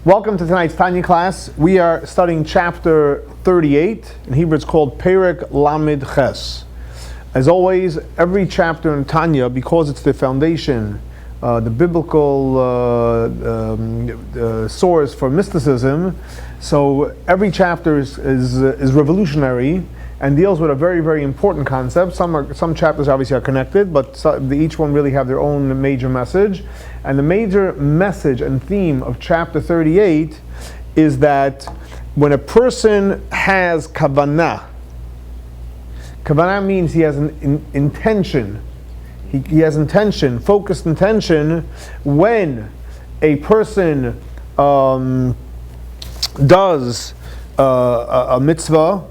Welcome to tonight's Tanya class. We are studying chapter 38. In Hebrew it's called Perek Lamed Ches. As always, every chapter in Tanya, because it's the foundation, the biblical source for mysticism, so every chapter is revolutionary and deals with a very, very important concept. Some chapters obviously are connected, but each one really have their own major message. And the major message and theme of chapter 38 is that when a person has kavana, kavana means he has an intention. He has intention, focused intention. When a person does a mitzvah,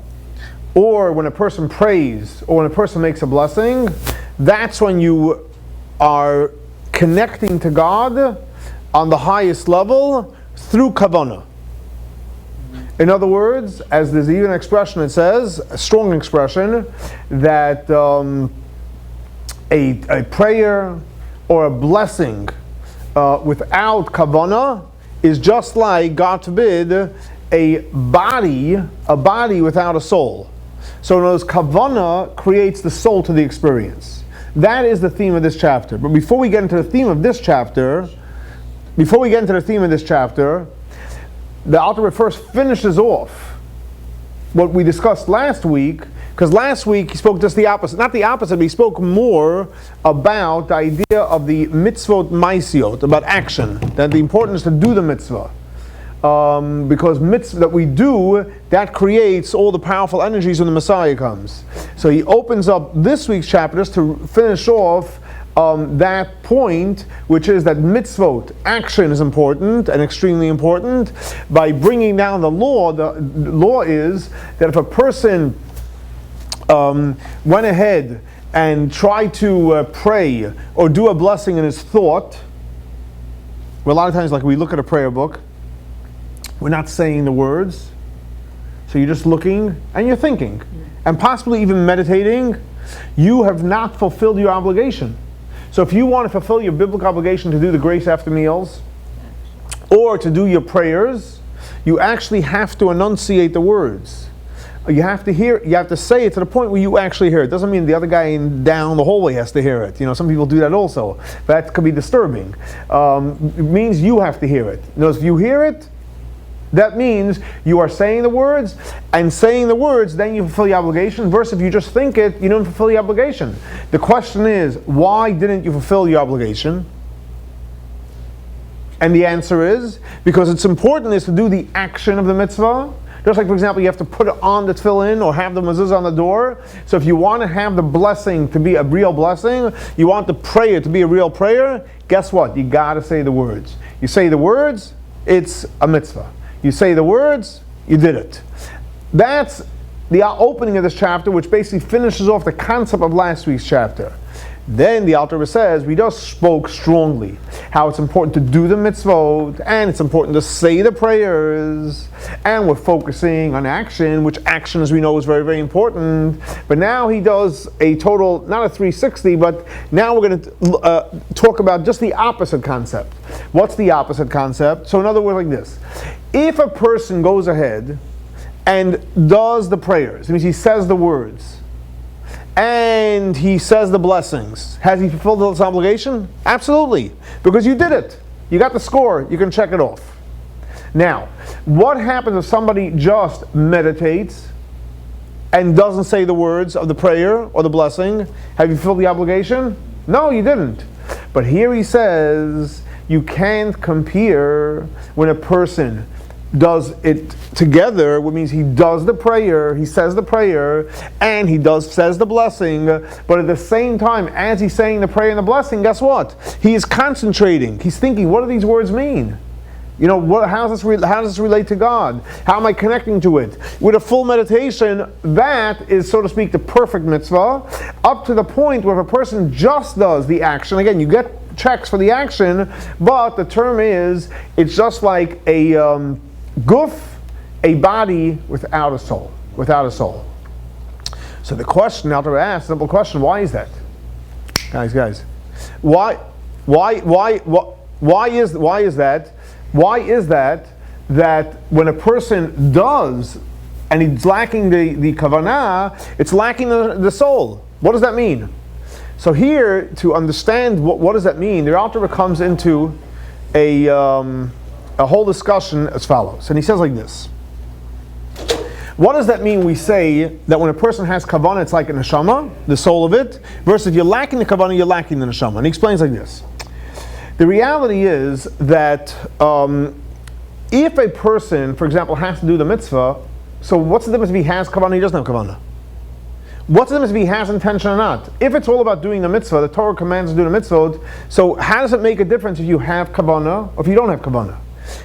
or when a person prays, or when a person makes a blessing, that's when you are connecting to God on the highest level through kavana. In other words, as there's even an expression, it says, a strong expression, that a prayer or a blessing without kavana is just like, God forbid, a body without a soul. So in other words, kavana creates the soul to the experience. That is the theme of this chapter. But before we get into the theme of this chapter, the Alter Rebbe first finishes off what we discussed last week, because last week he spoke just the opposite. Not the opposite, but he spoke more about the idea of the mitzvot maisiot, about action, that the importance to do the mitzvah. Because mitzvah that we do, that creates all the powerful energies when the Messiah comes. So he opens up this week's chapters to finish off that point, which is that mitzvot, action, is important and extremely important. By bringing down the law is that if a person went ahead and tried to pray or do a blessing in his thought, well, a lot of times, like we look at a prayer book, we're not saying the words, so you're just looking and you're thinking, and possibly even meditating. You have not fulfilled your obligation. So if you want to fulfill your biblical obligation to do the grace after meals, or to do your prayers, you actually have to enunciate the words. You have to hear, you have to say it to the point where you actually hear it. Doesn't mean the other guy down the hallway has to hear it. You know, some people do that also. That could be disturbing. It means you have to hear it. If you hear it, that means you are saying the words, and saying the words, then you fulfill your obligation. Versus if you just think it, you don't fulfill your obligation. The question is, why didn't you fulfill your obligation? And the answer is, because it's important is to do the action of the mitzvah. Just like, for example, you have to put on the tefillin or have the mezuzah on the door. So if you want to have the blessing to be a real blessing, you want the prayer to be a real prayer, guess what? You got to say the words. You say the words, it's a mitzvah. You say the words, you did it. That's the opening of this chapter, which basically finishes off the concept of last week's chapter. Then the Alter Rebbe says, we just spoke strongly how it's important to do the mitzvot, and it's important to say the prayers, and we're focusing on action, which action, as we know, is very, very important. But now he does a total, not a 360, but now we're going to talk about just the opposite concept. What's the opposite concept? So in other words, like this. If a person goes ahead and does the prayers, it means he says the words, and he says the blessings, has he fulfilled his obligation? Absolutely, because you did it. You got the score, you can check it off. Now, what happens if somebody just meditates and doesn't say the words of the prayer or the blessing? Have you fulfilled the obligation? No, you didn't. But here he says, you can't compare when a person does it together, which means he does the prayer, he says the prayer, and he says the blessing, but at the same time, as he's saying the prayer and the blessing, guess what? He is concentrating. He's thinking, what do these words mean? You know, how does this relate to God? How am I connecting to it? With a full meditation, that is, so to speak, the perfect mitzvah, up to the point where if a person just does the action, again, you get checks for the action, but the term is, it's just like a guf, a body without a soul. So the question, now to ask, simple question, why is that? Guys, why is that? Why is that that when a person does, and he's lacking the kavana, it's lacking the soul. What does that mean? So here, to understand what does that mean, the author comes into a whole discussion as follows. And he says like this. What does that mean we say that when a person has kavana, it's like a neshama, the soul of it, versus if you're lacking the kavana, you're lacking the neshama? And he explains like this. The reality is that if a person, for example, has to do the mitzvah, so what's the difference if he has kavana, he doesn't have kavana? What's the difference if he has intention or not? If it's all about doing the mitzvah, the Torah commands to do the mitzvah, so how does it make a difference if you have kavana or if you don't have kavana?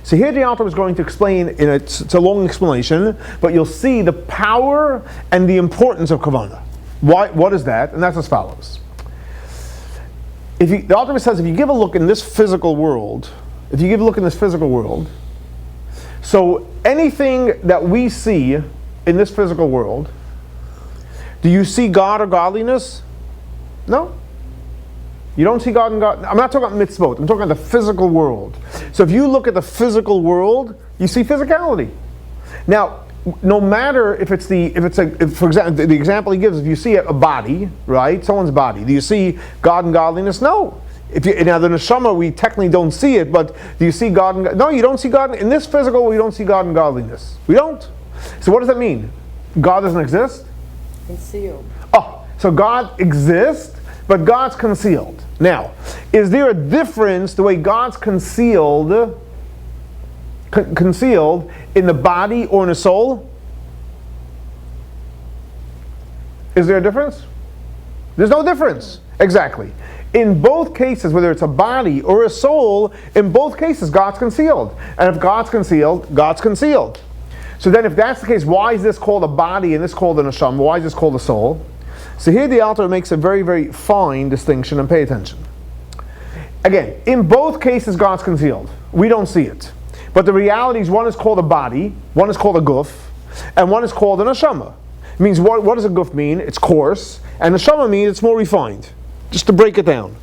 So here the author is going to explain, it's a long explanation, but you'll see the power and the importance of kavana. What is that? And that's as follows. The author says if you give a look in this physical world, so anything that we see in this physical world, do you see God or godliness? No. You don't see God and God. I'm not talking about mitzvot. I'm talking about the physical world. So if you look at the physical world, you see physicality. Now, no matter if for example, the example he gives, if you see a body, right, someone's body, do you see God and godliness? No. Now the neshama, we technically don't see it, but do you see God and no, you don't see God in this physical. We don't see God and godliness. We don't. So what does that mean? God doesn't exist? Concealed. Oh, so God exists, but God's concealed. Now, is there a difference the way God's concealed in the body or in the soul? Is there a difference? There's no difference. Exactly. In both cases, whether it's a body or a soul, in both cases, God's concealed. And if God's concealed, God's concealed. So then if that's the case, why is this called a body and this called a neshama? Why is this called a soul? So here the author makes a very, very fine distinction, and pay attention. Again, in both cases, God's concealed. We don't see it. But the reality is one is called a body, one is called a guf, and one is called a neshama. It means what does a guf mean? It's coarse. And neshama means it's more refined. Just to break it down.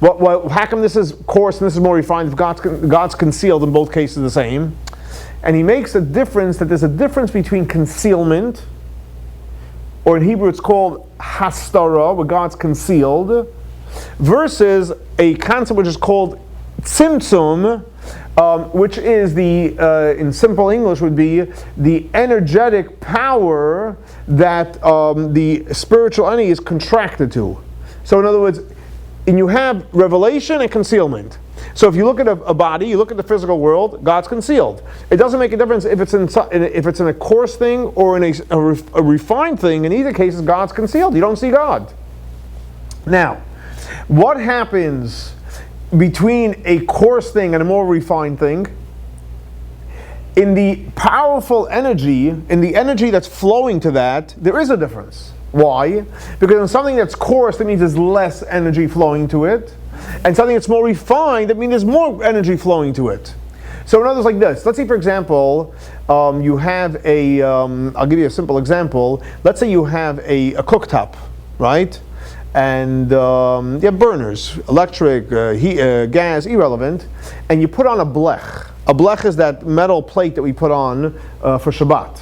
How come this is coarse and this is more refined if God's concealed in both cases the same? And he makes a difference that there's a difference between concealment, or in Hebrew it's called hastara, where God's concealed, versus a concept which is called tzimtzum, which is in simple English would be the energetic power that the spiritual entity is contracted to. So in other words, you have revelation and concealment. So if you look at a body, you look at the physical world, God's concealed. It doesn't make a difference if it's in a coarse thing or in a refined thing. In either case, God's concealed. You don't see God. Now, what happens between a coarse thing and a more refined thing? In the powerful energy, in the energy that's flowing to that, there is a difference. Why? Because in something that's coarse, that means there's less energy flowing to it. And something that's more refined, that means there's more energy flowing to it. So in other words, like this. Let's say, for example, you have I'll give you a simple example. Let's say you have a cooktop, right? And you have burners, electric, gas, irrelevant. And you put on a blech. A blech is that metal plate that we put on for Shabbat.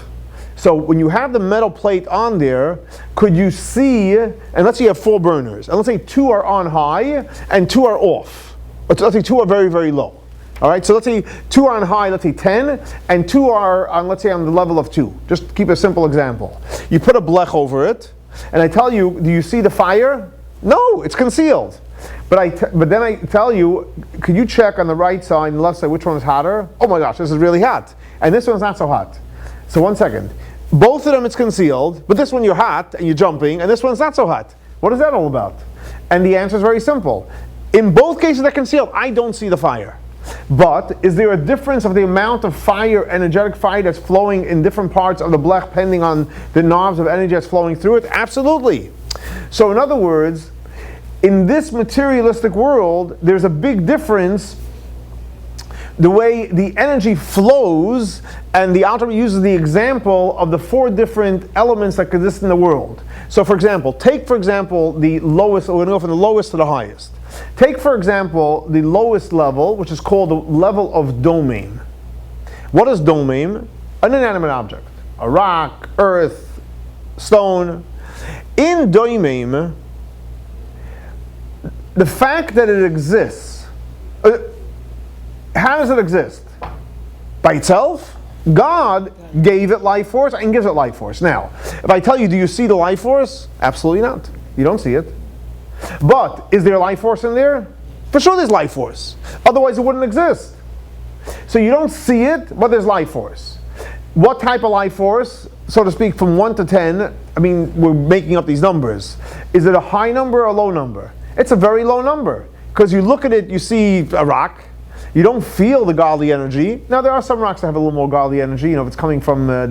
So when you have the metal plate on there, could you see, and let's say you have 4 burners, and let's say 2 are on high and 2 are off. Let's say 2 are very, very low. All right, so let's say 2 are on high, let's say 10, and 2 are on, let's say, on the level of 2. Just keep a simple example. You put a blech over it, and I tell you, do you see the fire? No, it's concealed. But then I tell you, could you check on the right side and the left side which one is hotter? Oh my gosh, this is really hot. And this one's not so hot. So 1 second. Both of them it's concealed, but this one you're hot and you're jumping, and this one's not so hot. What is that all about? And the answer is very simple. In both cases they're concealed. I don't see the fire. But is there a difference of the amount of fire, energetic fire that's flowing in different parts of the blech, depending on the knobs of energy that's flowing through it? Absolutely. So in other words, in this materialistic world, there's a big difference the way the energy flows, and the author uses the example of the 4 different elements that exist in the world. So for example, take for example the lowest, we're going to go from the lowest to the highest. Take for example the lowest level, which is called the level of domem. What is domem? An inanimate object. A rock, earth, stone. In domem, the fact that it exists, how does it exist? By itself? God gave it life force and gives it life force. Now, if I tell you, do you see the life force? Absolutely not. You don't see it. But is there life force in there? For sure there's life force. Otherwise it wouldn't exist. So you don't see it, but there's life force. What type of life force, so to speak, from 1 to 10, I mean, we're making up these numbers. Is it a high number or a low number? It's a very low number. Because you look at it, you see a rock. You don't feel the godly energy. Now there are some rocks that have a little more godly energy. You know, if it's coming from the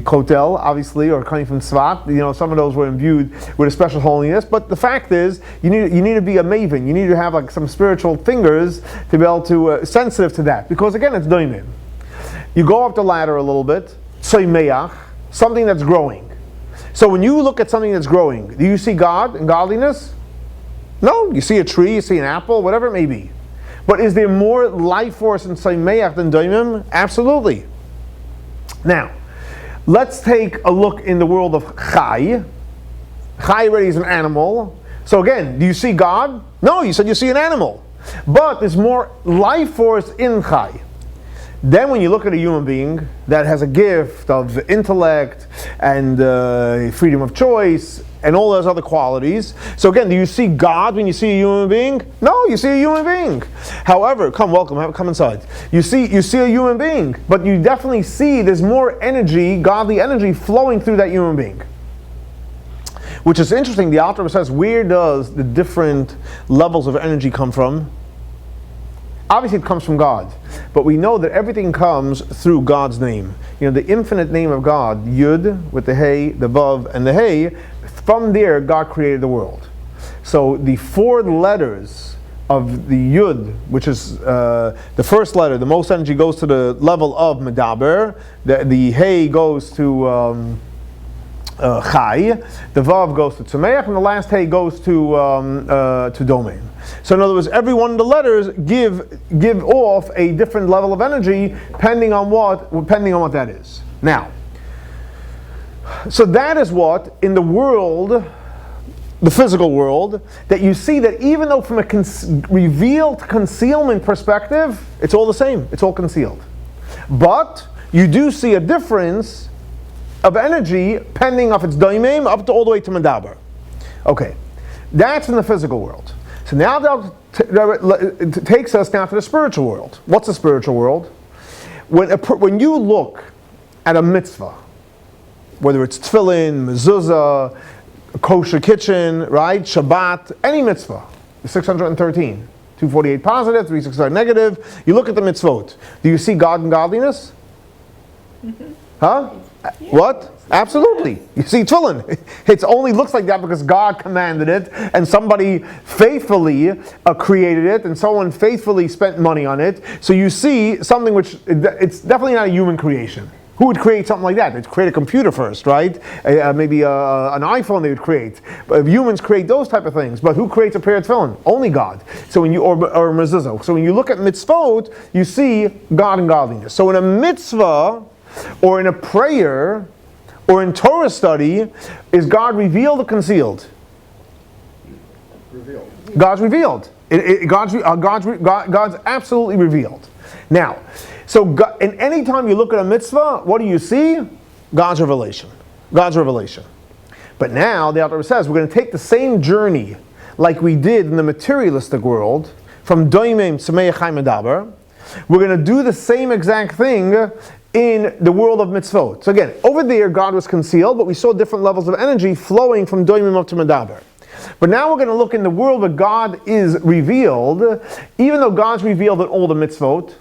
Kotel, obviously, or coming from Tzvat. You know, some of those were imbued with a special holiness. But the fact is, you need to be a maven. You need to have like some spiritual fingers to be able to sensitive to that. Because again, it's doimim. You go up the ladder a little bit. Tzomeach, something that's growing. So when you look at something that's growing, do you see God and godliness? No, you see a tree, you see an apple, whatever it may be. But is there more life force in Tzomeach than Domem? Absolutely. Now, let's take a look in the world of Chai. Chai already is an animal. So again, do you see God? No, you said you see an animal. But there's more life force in Chai. Then when you look at a human being that has a gift of intellect and freedom of choice and all those other qualities. So again, do you see God when you see a human being? No, you see a human being. However, come inside. You see a human being, but you definitely see there's more energy, godly energy flowing through that human being. Which is interesting. The author says, where does the different levels of energy come from? Obviously it comes from God, but we know that everything comes through God's name. You know, the infinite name of God, Yud with the Hei, the Vov, and the Hei, from there God created the world. So the 4 letters of the Yud, which is the first letter, the most energy goes to the level of Medber, the Hei goes to Chai, the Vav goes to Tzomech, and the last Hei goes to Domem. So in other words, every one of the letters give off a different level of energy, depending on what that is. Now, so that is what in the world, the physical world, that you see that even though from a revealed concealment perspective, it's all the same. It's all concealed, but you do see a difference of energy, pending off its doimim up to all the way to medber. Okay, that's in the physical world. So now that takes us now to the spiritual world. What's the spiritual world? When you look at a mitzvah, whether it's tefillin, mezuzah, kosher kitchen, right, Shabbat, any mitzvah, the 613, 248 positive, 369 negative, you look at the mitzvot. Do you see God and godliness? Mm-hmm. Huh? Yeah. What? Absolutely. You see tefillin. It only looks like that because God commanded it, and somebody faithfully created it, and someone faithfully spent money on it. So you see something which, it's definitely not a human creation. Who would create something like that? They'd create a computer first, right? Maybe an iPhone they would create. But humans create those type of things. But who creates a pair of tefillin? Only God. So when you or mezuzah. So when you look at mitzvot, you see God and godliness. So in a mitzvah, or in a prayer, or in Torah study, is God revealed or concealed? Revealed. God's revealed. God's absolutely revealed. Now, so God, and any time you look at a mitzvah, what do you see? God's revelation. God's revelation. But now the author says we're going to take the same journey like we did in the materialistic world, from doimim tzomeach chai medber. We're going to do the same exact thing in the world of mitzvot. So again, over there God was concealed, but we saw different levels of energy flowing from doimim up to medber. But now we're going to look in the world where God is revealed, even though God's revealed in all the mitzvot,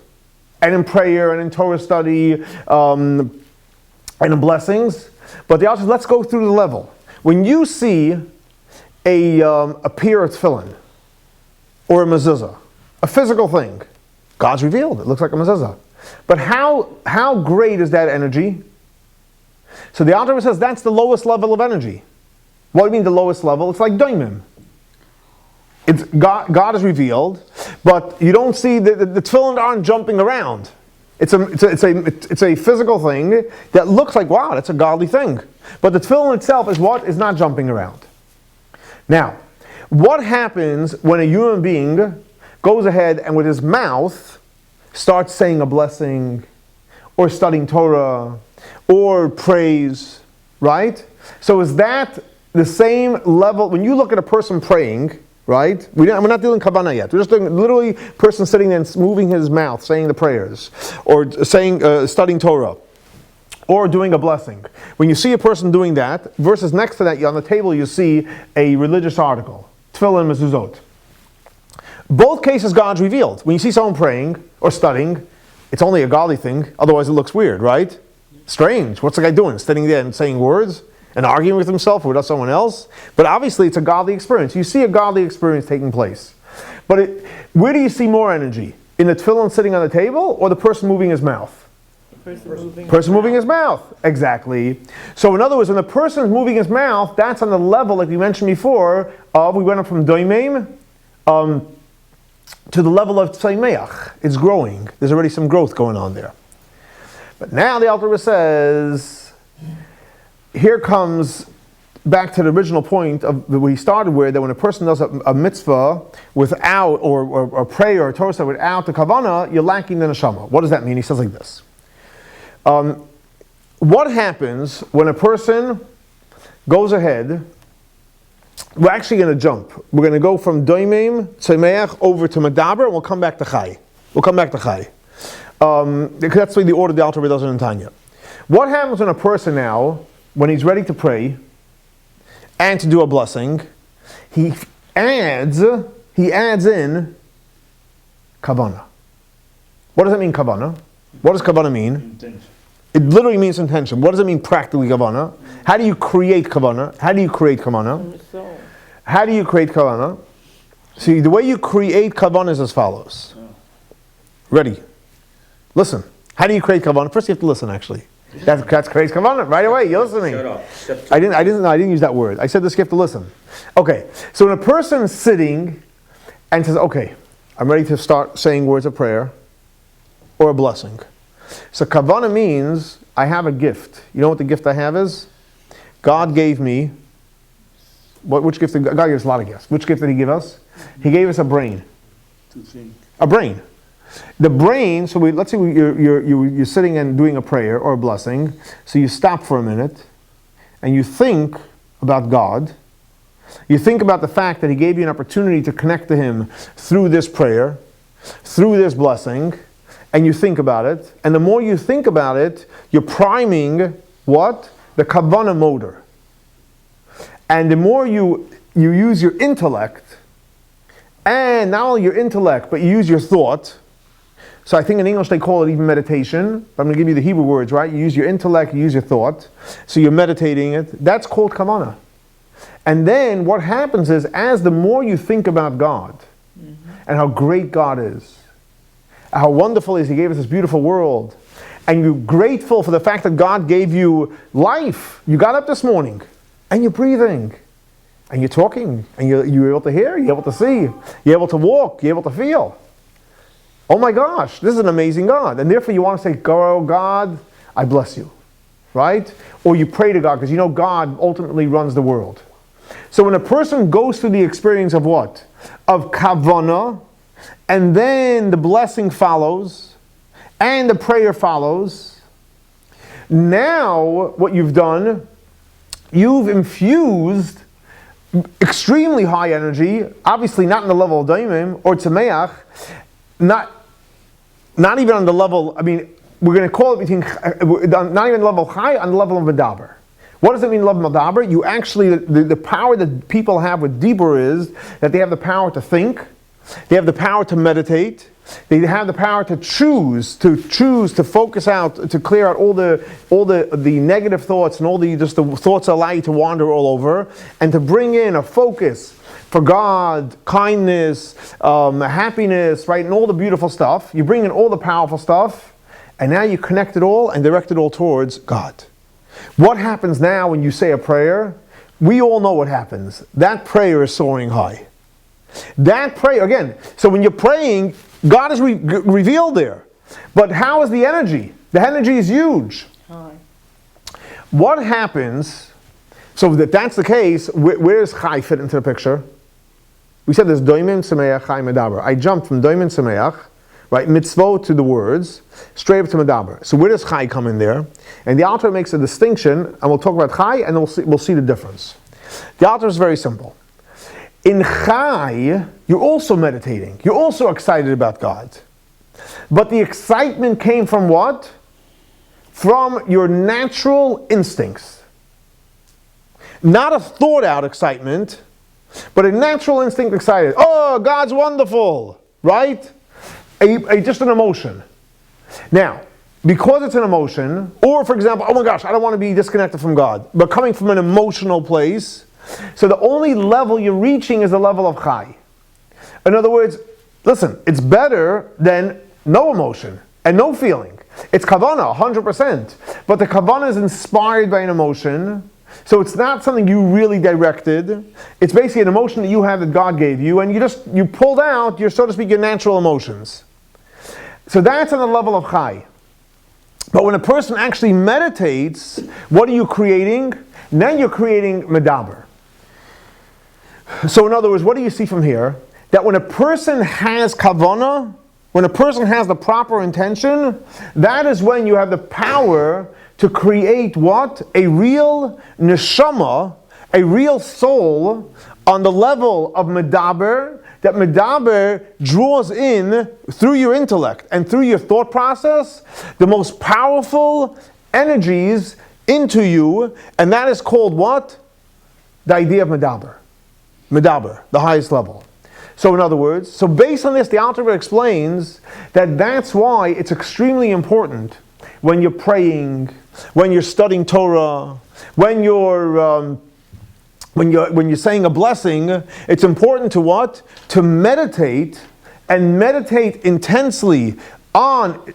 and in prayer, and in Torah study, and in blessings. But the author says, let's go through the level. When you see a pair of tefillin, or a mezuzah, a physical thing, God's revealed. It looks like a mezuzah. But how great is that energy? So the author says that's the lowest level of energy. What do you mean the lowest level? It's like doimim. It's God is revealed, but you don't see the tefillin aren't jumping around. It's a physical thing that looks like, wow, that's a godly thing. But the tefillin itself is what? Is not jumping around. Now, what happens when a human being goes ahead and with his mouth starts saying a blessing, or studying Torah, or praise, right? So is that the same level? When you look at a person praying, right? We're not dealing kavana yet. We're just doing literally person sitting there and moving his mouth, saying the prayers, or saying, studying Torah, or doing a blessing. When you see a person doing that, versus next to that, on the table you see a religious article, tefillin mezuzot. Both cases God's revealed. When you see someone praying or studying, it's only a godly thing, otherwise it looks weird, right? Strange. What's the guy doing? Sitting there and saying words and arguing with himself or with someone else? But obviously it's a godly experience. You see a godly experience taking place. But where do you see more energy? In the tefillin sitting on the table, or the person moving his mouth? Person moving his mouth. Exactly. So in other words, when the person is moving his mouth, that's on the level, like we mentioned before, of we went up from domem to the level of tzomach. It's growing. There's already some growth going on there. But now the Alter Rebbe says, here comes back to the original point of that we started with, that when a person does a mitzvah without, or prayer or Torah without the kavana, you're lacking the neshama. What does that mean? He says like this. What happens when a person goes ahead? We're actually going to jump. We're going to go from domem, tzomach, over to medber, and we'll come back to chai. That's the order the Alter Rebbe does it in Tanya. What happens when a person now, when he's ready to pray and to do a blessing, he adds in kavana. What does that mean, kavana? What does kavana mean? Intention. It literally means intention. What does it mean practically, kavana? How do you create kavana? How do you create kavana? See, the way you create kavana is as follows. Ready? Listen. How do you create kavana? First you have to listen, actually. That's creates kavana. Right away, you're listening. Shut up. I didn't use that word. I said this, you have to listen. Okay, so when a person is sitting and says, okay, I'm ready to start saying words of prayer or a blessing. So kavana means I have a gift. You know what the gift I have is? God gave me, which gift? God gave us a lot of gifts. Which gift did He give us? He gave us a brain. To think. A brain. The brain, so let's say you're sitting and doing a prayer or a blessing, so you stop for a minute and you think about God. You think about the fact that He gave you an opportunity to connect to Him through this prayer, through this blessing, and you think about it. And the more you think about it, you're priming what? The kavana motor. And the more you use your intellect, and not only your intellect, but you use your thought. So I think in English they call it even meditation. But I'm going to give you the Hebrew words, right? You use your intellect, you use your thought. So you're meditating it. That's called kavana. And then what happens is, as the more you think about God, and how great God is, how wonderful He is, He gave us this beautiful world, and you're grateful for the fact that God gave you life. You got up this morning, and you're breathing, and you're talking, and you're able to hear, you're able to see, you're able to walk, you're able to feel. Oh my gosh, this is an amazing God. And therefore you want to say, oh God, I bless you, right? Or you pray to God, because you know God ultimately runs the world. So when a person goes through the experience of what? Of kavana, and then the blessing follows, and the prayer follows, now what you've done, you've infused extremely high energy, obviously not in the level of domem or tzomach, not even on the level, I mean, we're going to call it between, not even level high, on the level of medber. What does it mean, level of medber? You actually, the power that people have with dibur is that they have the power to think, they have the power to meditate, they have the power to choose to focus out, to clear out all the negative thoughts and all the thoughts that allow you to wander all over, and to bring in a focus for God, kindness, happiness, right, and all the beautiful stuff. You bring in all the powerful stuff, and now you connect it all and direct it all towards God. What happens now when you say a prayer? We all know what happens. That prayer is soaring high. That prayer, again, so when you're praying, God is revealed there. But how is the energy? The energy is huge. Hi. What happens, so if that's the case, where does Chai fit into the picture? We said there's Doimim, Semeach, Chai, Medaber. I jumped from Doimim, Semeach, right, mitzvot to the words, straight up to Medaber. So where does Chai come in there? And the author makes a distinction, and we'll talk about Chai, and we'll see the difference. The author is very simple. In Chai, you're also meditating. You're also excited about God. But the excitement came from what? From your natural instincts. Not a thought-out excitement, but a natural instinct excited. Oh, God's wonderful, right? Just an emotion. Now, because it's an emotion, or for example, oh my gosh, I don't want to be disconnected from God, but coming from an emotional place, so the only level you're reaching is the level of Chai. In other words, listen, it's better than no emotion and no feeling. It's kavana, 100%. But the kavana is inspired by an emotion, so it's not something you really directed. It's basically an emotion that you have that God gave you, and you pulled out your, so to speak, your natural emotions. So that's on the level of Chai. But when a person actually meditates, what are you creating? Then you're creating medaber. So in other words, what do you see from here? That when a person has kavana, when a person has the proper intention, that is when you have the power to create what? A real neshama, a real soul on the level of medaber, that medaber draws in through your intellect and through your thought process the most powerful energies into you, and that is called what? The idea of medaber. Medaber, the highest level. So in other words, so based on this, the Alter Rebbe explains that that's why it's extremely important when you're praying, when you're studying Torah, when you're saying a blessing, it's important to what? To meditate, and meditate intensely on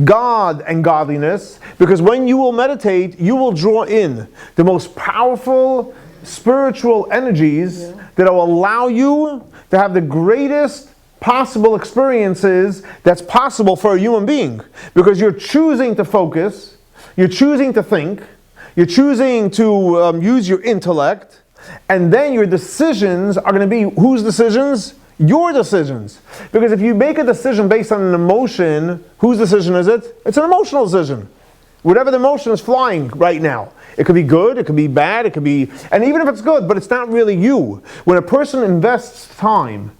God and godliness, because when you will meditate, you will draw in the most powerful spiritual energies that will allow you to have the greatest possible experiences that's possible for a human being, because you're choosing to focus, you're choosing to think, you're choosing to use your intellect, and then your decisions are going to be whose decisions? Your decisions. Because if you make a decision based on an emotion, whose decision is it? It's an emotional decision. Whatever the emotion is flying right now. It could be good, it could be bad, it could be, and even if it's good, but it's not really you. When a person invests time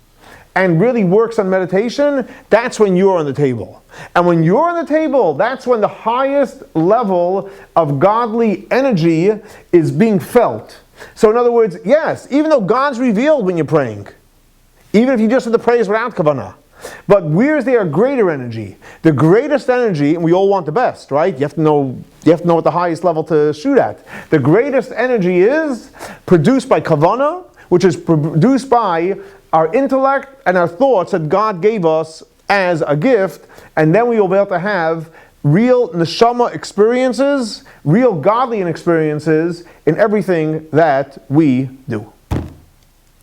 and really works on meditation, that's when you're on the table. And when you're on the table, that's when the highest level of godly energy is being felt. So in other words, yes, even though God's revealed when you're praying, even if you just have the praise without kavana, but where's there greater energy? The greatest energy, and we all want the best, right? You have to know what the highest level to shoot at. The greatest energy is produced by kavana, which is produced by our intellect and our thoughts that God gave us as a gift, and then we will be able to have real neshama experiences, real godly experiences in everything that we do.